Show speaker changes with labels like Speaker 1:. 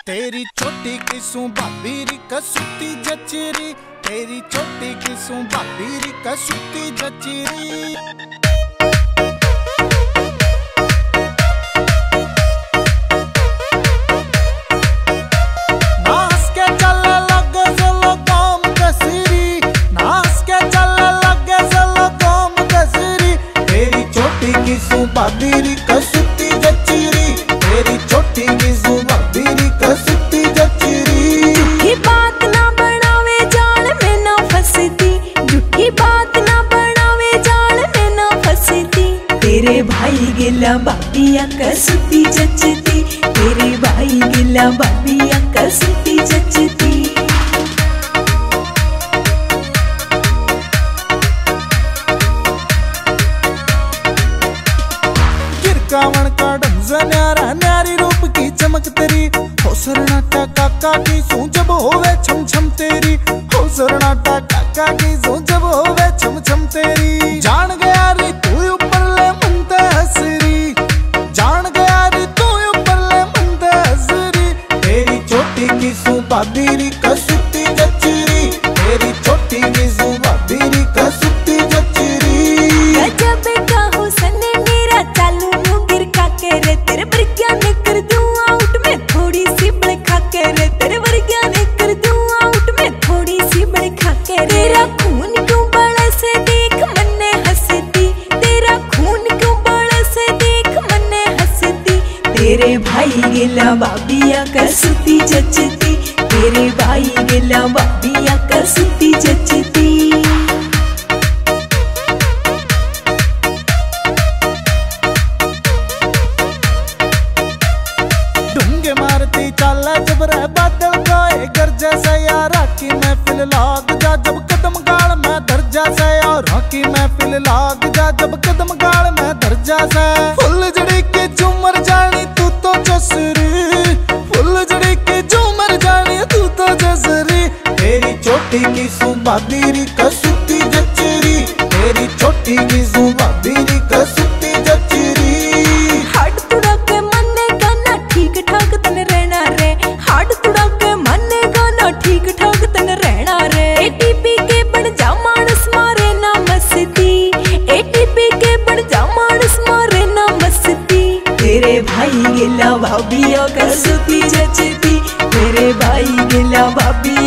Speaker 1: तेरी छोटी किसू भाभी री कसुती जचरी, तेरी छोटी किसू भाभी री कसुती जचरी। नास के चले लगे चलो काम कसरी, नास के चले लगे चलो काम कसरी। तेरी छोटी किसू भाभी री कसुती जचरी, तेरी छोटी किसू भाभी री कसुती जचरी।
Speaker 2: झूठी बात ना बनावे जाल में ना फंसती, झूठी बात ना बनावे जाल में ना फंसती। तेरे भाई गिला भाभिया कसुती जचती, तेरे भाई गिला भाभिया कसुती जचती।
Speaker 1: गिरकावण का ढंजा न्यारा, न्यारी रूप की चमक तेरी। हो सरनाटा काका की सू जब होवे छम छम तेरी, हो सरनाटा काका की सू जब होवे छम छम तेरी। जान गया रे तू ऊपर ले मनते हसरी, जान गया रे तू ऊपर ले मनते हसरी। तेरी छोटी की सू भाभी री कसुती जचरी, तेरी छोटी की सू भाभी री कसुती जचरी।
Speaker 2: गजब का हुस्न मेरा चालू नु गिर का के रे, तेरे बरगिया ने कर दूं आउट में थोड़ी सी बड़खा के रे, तेरे बरगिया ने कर दूं आउट में थोड़ी सी बड़खा के रे। तेरा खून क्यों बड़ा से देख मन्ने हंसती, तेरा खून क्यों बड़ा से देख मन्ने हंसती। तेरे भाई गिला भाभिया कसुती जचती, तेरे भाई गिला भाभिया कसुती जचती।
Speaker 1: मारती चाला जब रह बादल गाए गरजा से यार, राखी महफिल लाग जा जब कदम गाल में दर्जा से यार, राखी महफिल लाग जा जब कदम गाल में दर्जा से। फुल जड़ी के झूमर जानी तू तो जसरी, फुल जड़ी के झूमर जानी तू तो जसरी। तेरी छोटी की सू भाभी री कसुती जचरी, तेरी छोटी की सू भाभी री कसुती जचरी।
Speaker 2: हाड तुड़ा के मन्ने गाना ठीक ठाक तन रहना रे, हाड तुड़ा के मन्ने गाना ठीक ठाक तन रहना रे। एटीपी के बन जा मानस मारे ना मस्ती, एटीपी के बन जा मानस मारे ना मस्ती। तेरे भाई गिला भाभिया कसुती जचती, तेरे भाई गिला भाभिया